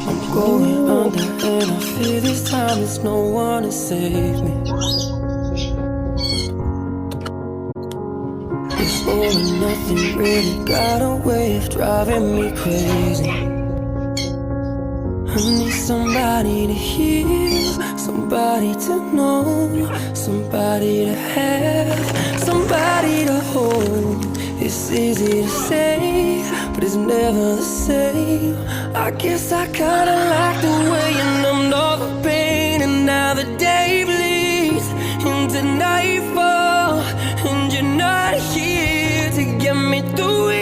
I'm going under and I fear this time there's no one to save me. This all and nothing really got a way of driving me crazy. I need somebody to hear, somebody to know, somebody to have, somebody to hold. It's easy to say, but it's never the same. I guess I kinda like the way you numbed all the pain, and now the day bleeds into nightfall, and you're not here to get me through it.